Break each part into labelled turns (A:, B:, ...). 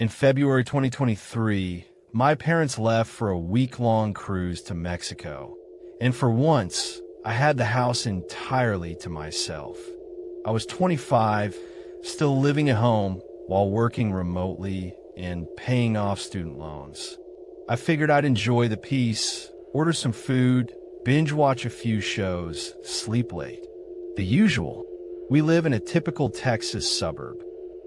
A: In February 2023, my parents left for a week-long cruise to Mexico, and for once, I had the house entirely to myself. I was 25, still living at home while working remotely and paying off student loans. I figured I'd enjoy the peace, order some food, binge watch a few shows, sleep late. The usual. We live in a typical Texas suburb.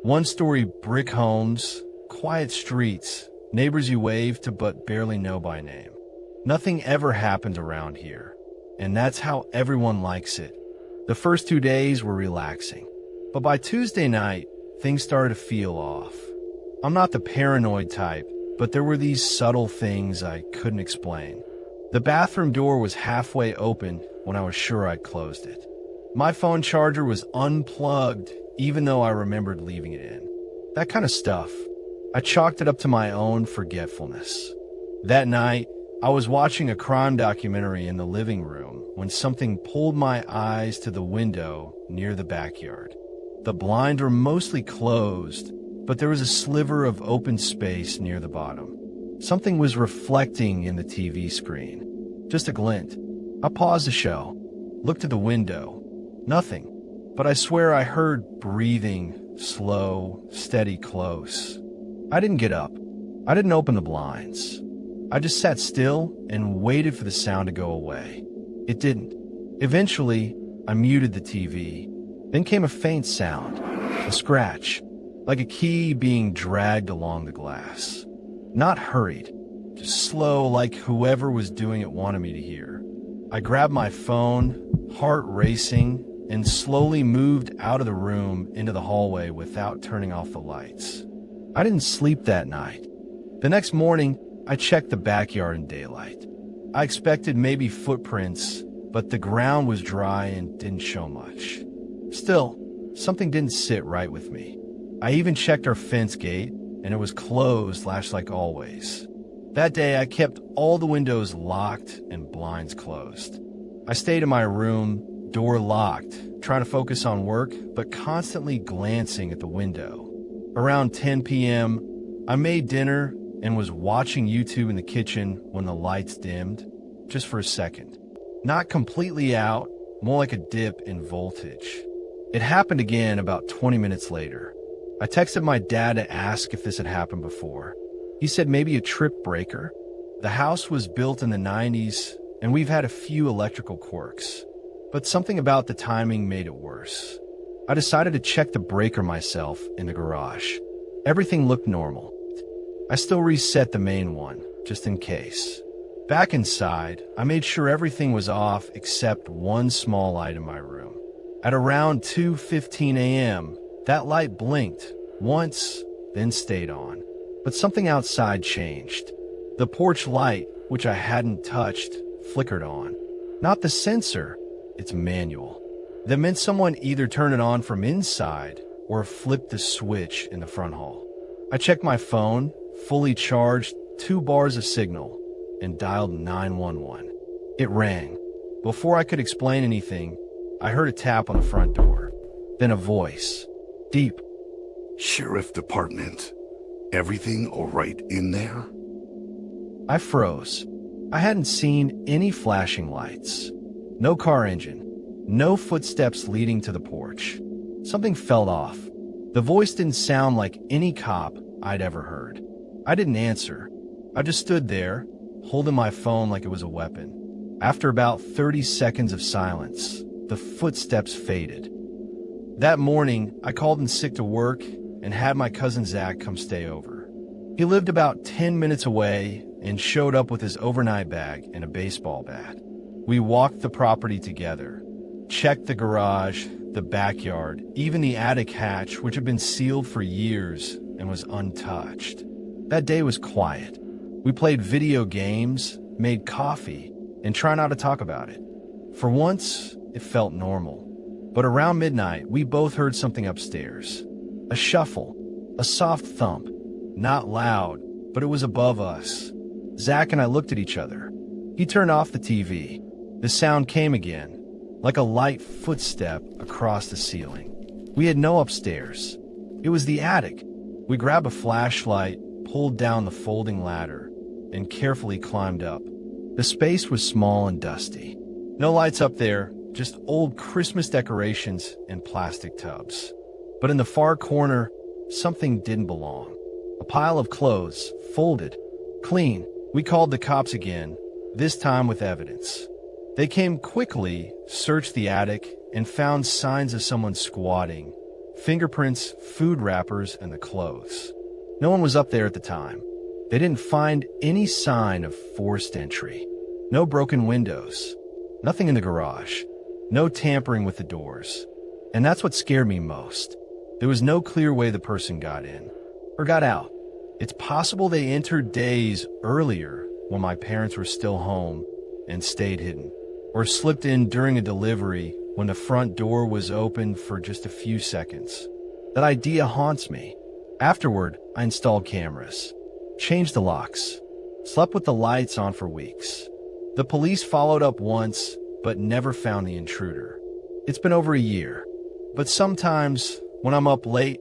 A: One-story brick homes, quiet streets, neighbors you wave to but barely know by name. Nothing ever happens around here, and that's how everyone likes it. The first 2 days were relaxing, but by Tuesday night, things started to feel off. I'm not the paranoid type, but there were these subtle things I couldn't explain. The bathroom door was halfway open when I was sure I'd closed it. My phone charger was unplugged, even though I remembered leaving it in. That kind of stuff. I chalked it up to my own forgetfulness. That night, I was watching a crime documentary in the living room when something pulled my eyes to the window near the backyard. The blinds were mostly closed, but there was a sliver of open space near the bottom. Something was reflecting in the TV screen. Just a glint. I paused the show, looked at the window. Nothing. But I swear I heard breathing, slow, steady, close. I didn't get up. I didn't open the blinds. I just sat still and waited for the sound to go away. It didn't. Eventually, I muted the TV. Then came a faint sound, a scratch, like a key being dragged along the glass. Not hurried, just slow, like whoever was doing it wanted me to hear. I grabbed my phone, heart racing, and slowly moved out of the room into the hallway without turning off the lights. I didn't sleep that night. The next morning, I checked the backyard in daylight. I expected maybe footprints, but the ground was dry and didn't show much. Still, something didn't sit right with me. I even checked our fence gate, and it was closed, latched like always. That day, I kept all the windows locked and blinds closed. I stayed in my room, door locked, trying to focus on work, but constantly glancing at the window. Around 10 p.m., I made dinner and was watching YouTube in the kitchen when the lights dimmed, just for a second. Not completely out, more like a dip in voltage. It happened again about 20 minutes later. I texted my dad to ask if this had happened before. He said maybe a trip breaker. The house was built in the 90s, and we've had a few electrical quirks. But something about the timing made it worse. I decided to check the breaker myself in the garage. Everything looked normal. I still reset the main one, just in case. Back inside, I made sure everything was off except one small light in my room. At around 2:15 a.m., that light blinked once, then stayed on. But something outside changed. The porch light, which I hadn't touched, flickered on. Not the sensor, it's manual. That meant someone either turned it on from inside or flipped the switch in the front hall. I checked my phone, fully charged, 2 bars of signal, and dialed 911. It rang. Before I could explain anything, I heard a tap on the front door. Then a voice. Deep.
B: Sheriff Department. Everything all right in there?
A: I froze. I hadn't seen any flashing lights. No car engine. No footsteps leading to the porch. Something felt off. The voice didn't sound like any cop I'd ever heard. I didn't answer. I just stood there, holding my phone like it was a weapon. After about 30 seconds of silence, the footsteps faded. That morning, I called in sick to work and had my cousin Zach come stay over. He lived about 10 minutes away and showed up with his overnight bag and a baseball bat. We walked the property together, checked the garage, the backyard, even the attic hatch, which had been sealed for years and was untouched. That day was quiet. We played video games, made coffee, and tried not to talk about it. For once, it felt normal. But around midnight, we both heard something upstairs. A shuffle, a soft thump. Not loud, but it was above us. Zach and I looked at each other. He turned off the TV. The sound came again, like a light footstep across the ceiling. We had no upstairs. It was the attic. We grabbed a flashlight, pulled down the folding ladder, and carefully climbed up. The space was small and dusty. No lights up there, just old Christmas decorations and plastic tubs. But in the far corner, something didn't belong. A pile of clothes, folded, clean. We called the cops again, this time with evidence. They came quickly, searched the attic, and found signs of someone squatting. Fingerprints, food wrappers, and the clothes. No one was up there at the time. They didn't find any sign of forced entry. No broken windows. Nothing in the garage. No tampering with the doors. And that's what scared me most. There was no clear way the person got in or got out. It's possible they entered days earlier when my parents were still home and stayed hidden, or slipped in during a delivery when the front door was open for just a few seconds. That idea haunts me. Afterward, I installed cameras, changed the locks, slept with the lights on for weeks. The police followed up once, but never found the intruder. It's been over a year, but sometimes when I'm up late,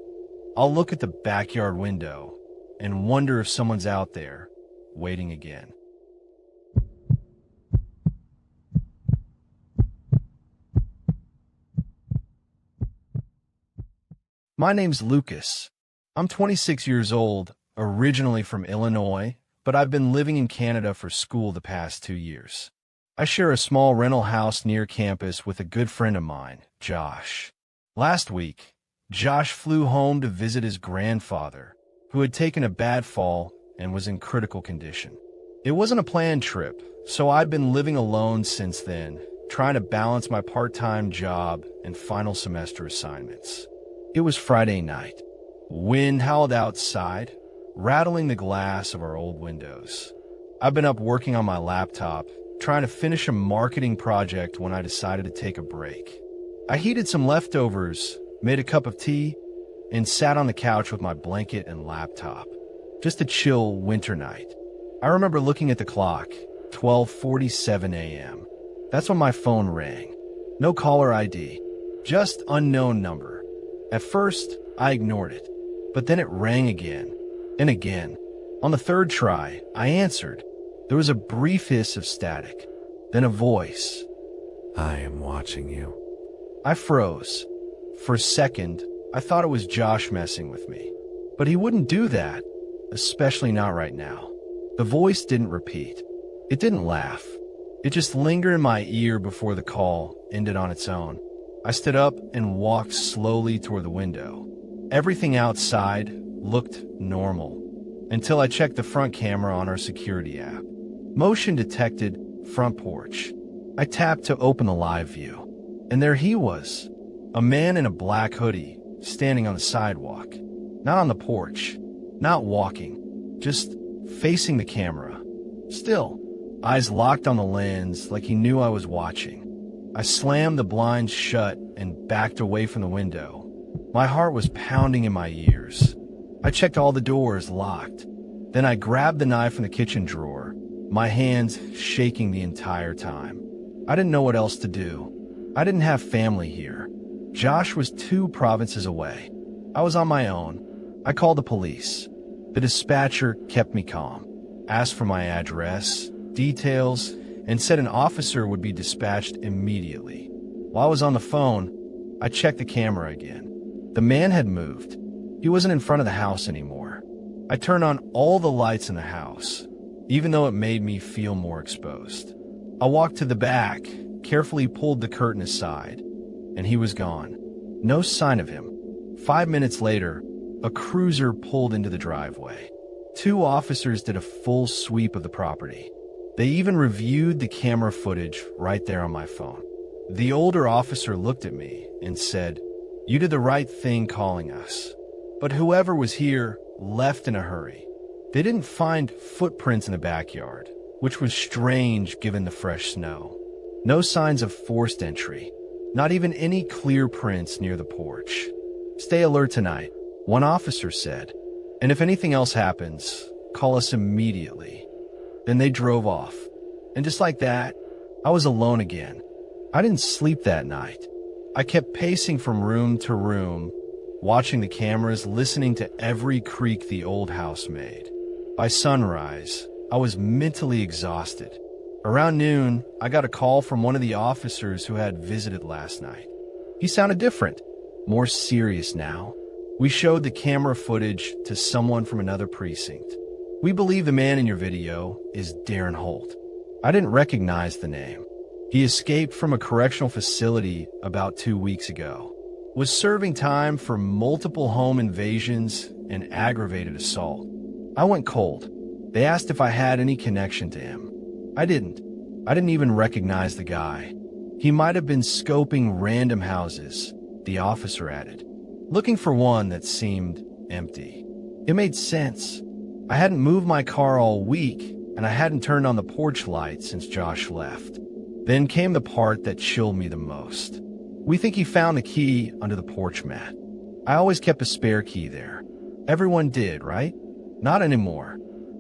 A: I'll look at the backyard window and wonder if someone's out there waiting again. My name's Lucas. I'm 26 years old, originally from Illinois, but I've been living in Canada for school the past 2 years. I share a small rental house near campus with a good friend of mine, Josh. Last week, Josh flew home to visit his grandfather, who had taken a bad fall and was in critical condition. It wasn't a planned trip, so I've been living alone since then, trying to balance my part-time job and final semester assignments. It was Friday night. Wind howled outside, rattling the glass of our old windows. I've been up working on my laptop, trying to finish a marketing project when I decided to take a break. I heated some leftovers, made a cup of tea, and sat on the couch with my blanket and laptop. Just a chill winter night. I remember looking at the clock, 12:47 a.m. That's when my phone rang. No caller ID, just unknown number. At first, I ignored it, but then it rang again and again. On the third try, I answered. There was a brief hiss of static, then a voice.
C: I am watching you.
A: I froze. For a second, I thought it was Josh messing with me, but he wouldn't do that, especially not right now. The voice didn't repeat. It didn't laugh. It just lingered in my ear before the call ended on its own. I stood up and walked slowly toward the window. Everything outside looked normal until I checked the front camera on our security app. Motion detected, front porch. I tapped to open the live view, and there he was, a man in a black hoodie standing on the sidewalk, not on the porch, not walking, just facing the camera. Still, eyes locked on the lens like he knew I was watching. I slammed the blinds shut and backed away from the window. My heart was pounding in my ears. I checked all the doors locked. Then I grabbed the knife from the kitchen drawer, my hands shaking the entire time. I didn't know what else to do. I didn't have family here. Josh was 2 provinces away. I was on my own. I called the police. The dispatcher kept me calm, asked for my address, details, and said an officer would be dispatched immediately. While I was on the phone, I checked the camera again. The man had moved. He wasn't in front of the house anymore. I turned on all the lights in the house, even though it made me feel more exposed. I walked to the back, carefully pulled the curtain aside, and he was gone. No sign of him. 5 minutes later, a cruiser pulled into the driveway. 2 officers did a full sweep of the property. They even reviewed the camera footage right there on my phone. The older officer looked at me and said, "You did the right thing calling us." But whoever was here left in a hurry. They didn't find footprints in the backyard, which was strange given the fresh snow. No signs of forced entry, not even any clear prints near the porch. "Stay alert tonight," one officer said, "and if anything else happens, call us immediately." Then they drove off. And just like that, I was alone again. I didn't sleep that night. I kept pacing from room to room, watching the cameras, listening to every creak the old house made. By sunrise, I was mentally exhausted. Around noon, I got a call from one of the officers who had visited last night. He sounded different, more serious now. We showed the camera footage to someone from another precinct. We believe the man in your video is Darren Holt. I didn't recognize the name. He escaped from a correctional facility about 2 weeks ago, was serving time for multiple home invasions and aggravated assault. I went cold. They asked if I had any connection to him. I didn't. I didn't even recognize the guy. He might have been scoping random houses, the officer added, looking for one that seemed empty. It made sense. I hadn't moved my car all week, and I hadn't turned on the porch light since Josh left. Then came the part that chilled me the most. We think he found the key under the porch mat. I always kept a spare key there. Everyone did, right? Not anymore.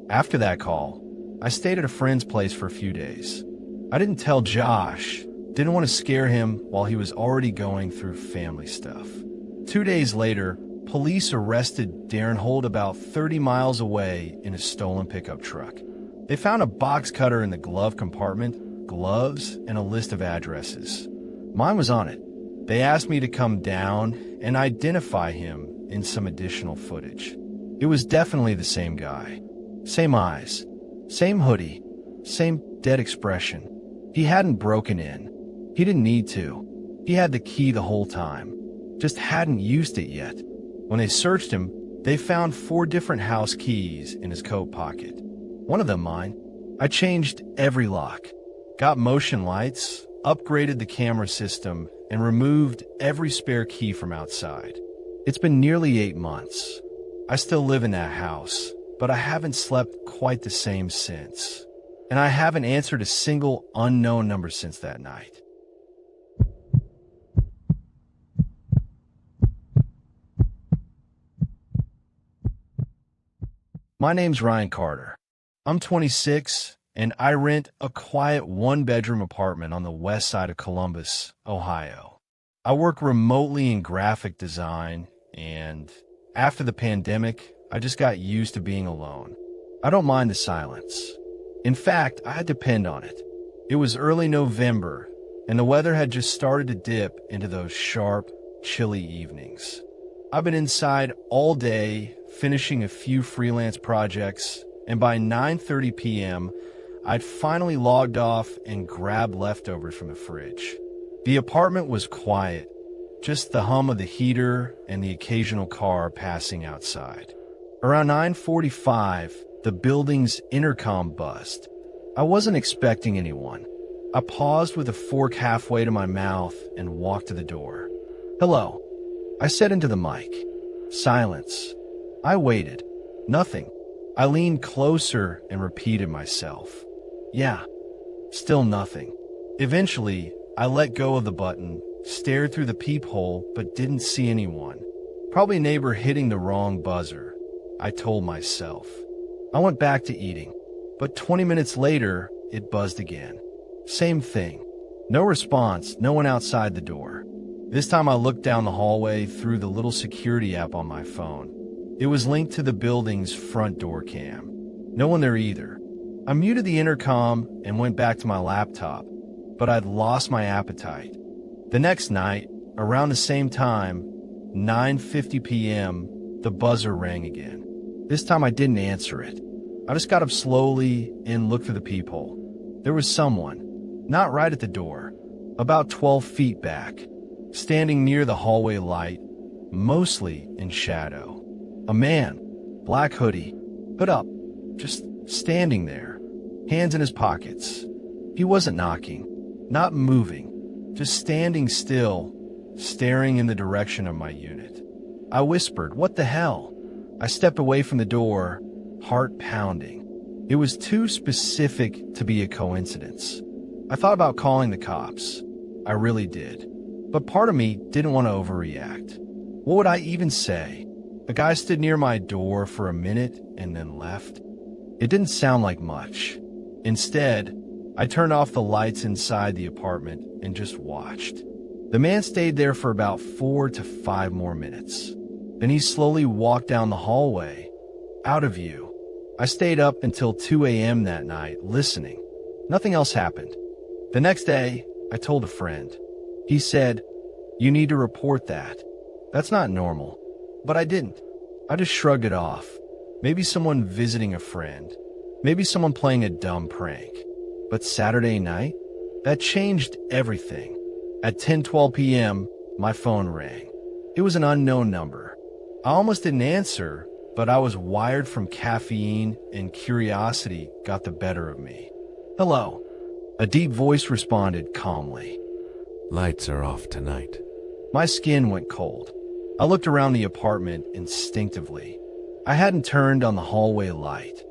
A: After that call, I stayed at a friend's place for a few days. I didn't tell Josh, didn't want to scare him while he was already going through family stuff. 2 days later, police arrested Darren Holt about 30 miles away in a stolen pickup truck. They found a box cutter in the glove compartment, gloves, and a list of addresses. Mine was on it. They asked me to come down and identify him in some additional footage. It was definitely the same guy. Same eyes, same hoodie, same dead expression. He hadn't broken in. He didn't need to. He had the key the whole time, just hadn't used it yet. When they searched him, they found 4 different house keys in his coat pocket. One of them mine. I changed every lock, got motion lights, upgraded the camera system, and removed every spare key from outside. It's been nearly 8 months. I still live in that house, but I haven't slept quite the same since. And I haven't answered a single unknown number since that night. My name's Ryan Carter. I'm 26, and I rent a quiet 1-bedroom apartment on the west side of Columbus, Ohio. I work remotely in graphic design, and after the pandemic, I just got used to being alone. I don't mind the silence. In fact, I depend on it. It was early November, and the weather had just started to dip into those sharp, chilly evenings. I've been inside all day, finishing a few freelance projects, and by 9:30 p.m., I'd finally logged off and grabbed leftovers from the fridge. The apartment was quiet, just the hum of the heater and the occasional car passing outside. Around 9:45, the building's intercom buzzed. I wasn't expecting anyone. I paused with a fork halfway to my mouth and walked to the door. "Hello," I said into the mic. Silence. I waited. Nothing. I leaned closer and repeated myself. Yeah. Still nothing. Eventually, I let go of the button, stared through the peephole, but didn't see anyone. Probably a neighbor hitting the wrong buzzer, I told myself. I went back to eating, but 20 minutes later, it buzzed again. Same thing. No response, no one outside the door. This time I looked down the hallway through the little security app on my phone. It was linked to the building's front door cam. No one there either. I muted the intercom and went back to my laptop, but I'd lost my appetite. The next night, around the same time, 9:50 p.m., the buzzer rang again. This time I didn't answer it. I just got up slowly and looked through the peephole. There was someone, not right at the door, about 12 feet back, standing near the hallway light, mostly in shadow. A man, black hoodie, hood up, just standing there, hands in his pockets. He wasn't knocking, not moving, just standing still, staring in the direction of my unit. I whispered, "What the hell?" I stepped away from the door, heart pounding. It was too specific to be a coincidence. I thought about calling the cops. I really did. But part of me didn't want to overreact. What would I even say? A guy stood near my door for a minute and then left. It didn't sound like much. Instead, I turned off the lights inside the apartment and just watched. The man stayed there for about 4 to 5 more minutes. Then he slowly walked down the hallway, out of view. I stayed up until 2 a.m. that night, listening. Nothing else happened. The next day, I told a friend. He said, "You need to report that. That's not normal." But I didn't. I just shrugged it off. Maybe someone visiting a friend. Maybe someone playing a dumb prank. But Saturday night? That changed everything. At 10:12 p.m., my phone rang. It was an unknown number. I almost didn't answer, but I was wired from caffeine and curiosity got the better of me. "Hello." A deep voice responded calmly.
C: Lights are off tonight.
A: My skin went cold. I looked around the apartment instinctively. I hadn't turned on the hallway light.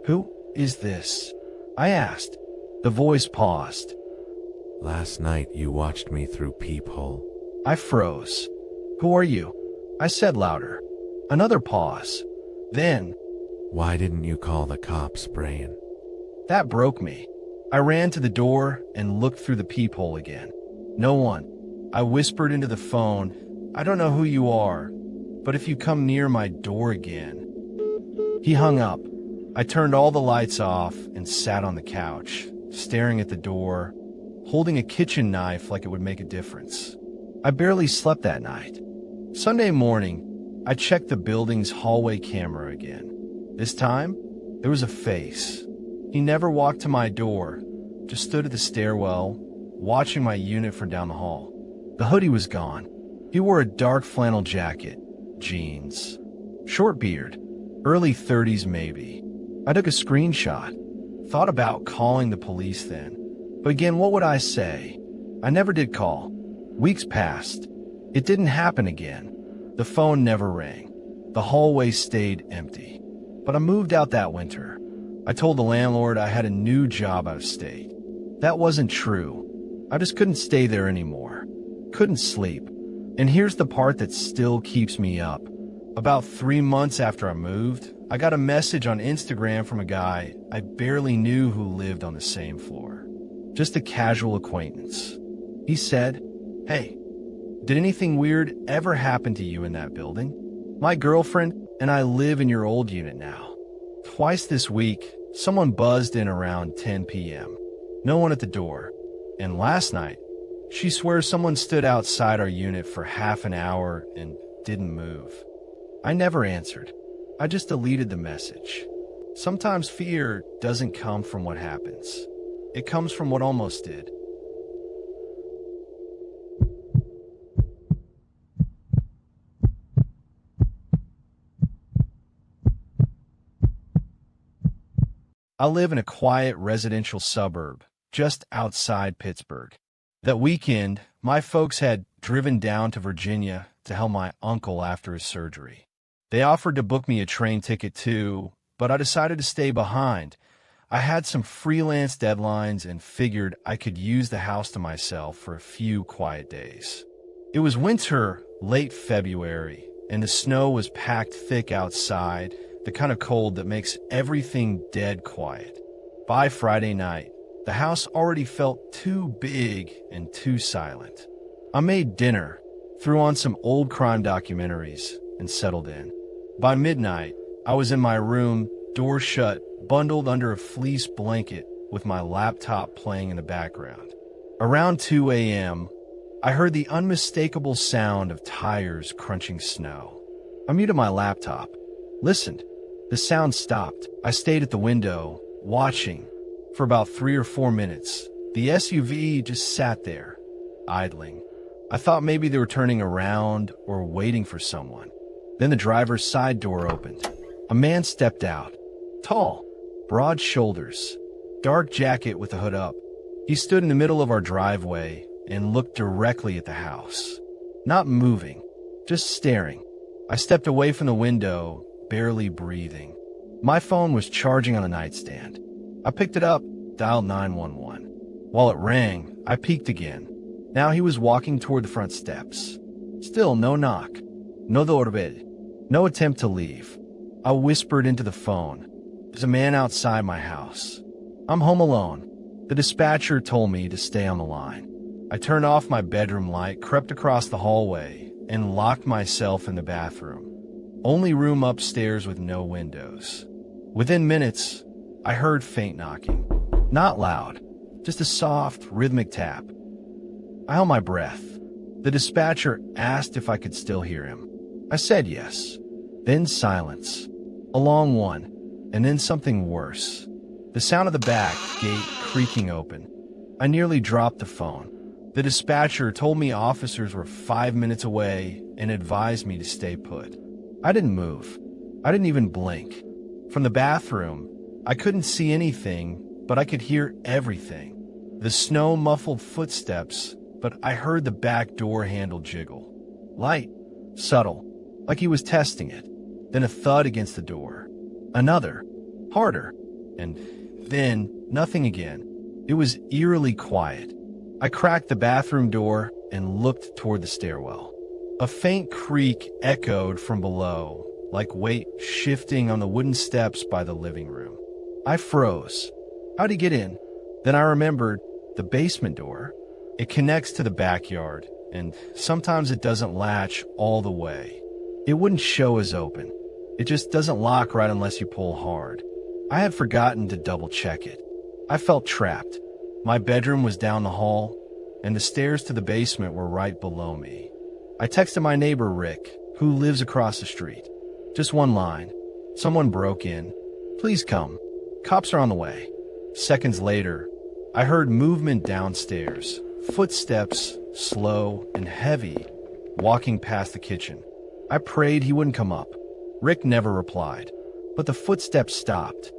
A: "Who is this?" I asked. The voice paused.
C: Last night you watched me through peephole.
A: I froze. "Who are you?" I said louder. Another pause. Then,
C: Why didn't you call the cops, Brian?
A: that broke me. I ran to the door and looked through the peephole again. No one. I whispered into the phone, "I don't know who you are, but if you come near my door again." He hung up. I turned all the lights off and sat on the couch, staring at the door, holding a kitchen knife like it would make a difference. I barely slept that night. Sunday morning, I checked the building's hallway camera again. This time, there was a face. He never walked to my door, just stood at the stairwell, watching my unit from down the hall. The hoodie was gone. He wore a dark flannel jacket, jeans, short beard, early 30s maybe. I took a screenshot. Thought about calling the police then. But again, what would I say? I never did call. Weeks passed. It didn't happen again. The phone never rang. The hallway stayed empty. But I moved out that winter. I told the landlord I had a new job out of state. That wasn't true. I just couldn't stay there anymore. Couldn't sleep. And here's the part that still keeps me up. About 3 months after I moved, I got a message on Instagram from a guy I barely knew who lived on the same floor. Just a casual acquaintance. He said, "Hey, did anything weird ever happen to you in that building? My girlfriend and I live in your old unit now." Twice this week, someone buzzed in around 10 p.m. No one at the door. And last night, she swears someone stood outside our unit for half an hour and didn't move. I never answered. I just deleted the message. Sometimes fear doesn't come from what happens. It comes from what almost did. I live in a quiet residential suburb just outside Pittsburgh. That weekend, my folks had driven down to Virginia to help my uncle after his surgery. They offered to book me a train ticket too, but I decided to stay behind. I had some freelance deadlines and figured I could use the house to myself for a few quiet days. It was winter, late February, and the snow was packed thick outside, the kind of cold that makes everything dead quiet. By Friday night, the house already felt too big and too silent. I made dinner, threw on some old crime documentaries, and settled in. By midnight, I was in my room, door shut, bundled under a fleece blanket with my laptop playing in the background. Around 2 a.m., I heard the unmistakable sound of tires crunching snow. I muted my laptop, listened. The sound stopped. I stayed at the window, watching. For about 3 or 4 minutes, the SUV just sat there, idling. I thought maybe they were turning around or waiting for someone. Then the driver's side door opened. A man stepped out. Tall, broad shoulders, dark jacket with the hood up. He stood in the middle of our driveway and looked directly at the house. Not moving, just staring. I stepped away from the window, barely breathing. My phone was charging on the nightstand. I picked it up, dialed 911. While it rang, I peeked again. Now he was walking toward the front steps. Still no knock. No doorbell. No attempt to leave. I whispered into the phone. "There's a man outside my house. I'm home alone." The dispatcher told me to stay on the line. I turned off my bedroom light, crept across the hallway, and locked myself in the bathroom. Only room upstairs with no windows. Within minutes, I heard faint knocking. Not loud, just a soft, rhythmic tap. I held my breath. The dispatcher asked if I could still hear him. I said yes. Then silence. A long one, and then something worse. The sound of the back gate creaking open. I nearly dropped the phone. The dispatcher told me officers were 5 minutes away and advised me to stay put. I didn't move. I didn't even blink. From the bathroom, I couldn't see anything, but I could hear everything. The snow-muffled footsteps, but I heard the back door handle jiggle. Light, subtle, like he was testing it. Then a thud against the door. Another, harder. And then nothing again. It was eerily quiet. I cracked the bathroom door and looked toward the stairwell. A faint creak echoed from below, like weight shifting on the wooden steps by the living room. I froze. How'd he get in? Then I remembered the basement door. It connects to the backyard, and sometimes it doesn't latch all the way. It wouldn't show as open. It just doesn't lock right unless you pull hard. I had forgotten to double-check it. I felt trapped. My bedroom was down the hall, and the stairs to the basement were right below me. I texted my neighbor Rick, who lives across the street. Just one line. Someone broke in. Please come. Cops are on the way. Seconds later, I heard movement downstairs. Footsteps, slow and heavy, walking past the kitchen. I prayed he wouldn't come up. Rick never replied, but the footsteps stopped.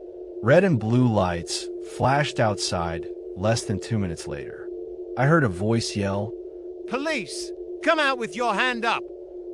A: Red and blue lights flashed outside less than 2 minutes later. I heard a voice yell,
D: "Police! Come out with your hand up!"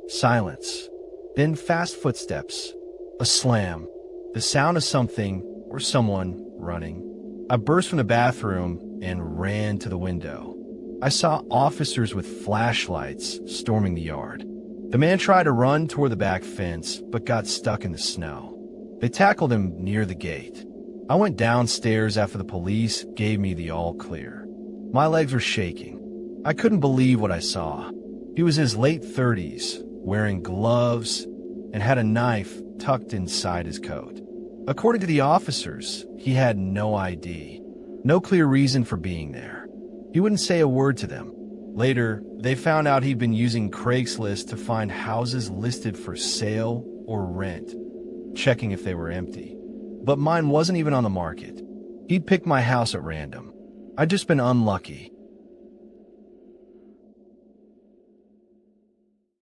A: Silence. Then fast footsteps. A slam. The sound of something or someone running. I burst from the bathroom and ran to the window. I saw officers with flashlights storming the yard. The man tried to run toward the back fence, but got stuck in the snow. They tackled him near the gate. I went downstairs after the police gave me the all clear. My legs were shaking. I couldn't believe what I saw. He was in his late 30s, wearing gloves, and had a knife tucked inside his coat. According to the officers, he had no ID, no clear reason for being there. He wouldn't say a word to them. Later, they found out he'd been using Craigslist to find houses listed for sale or rent, checking if they were empty. But mine wasn't even on the market. He'd picked my house at random. I'd just been unlucky.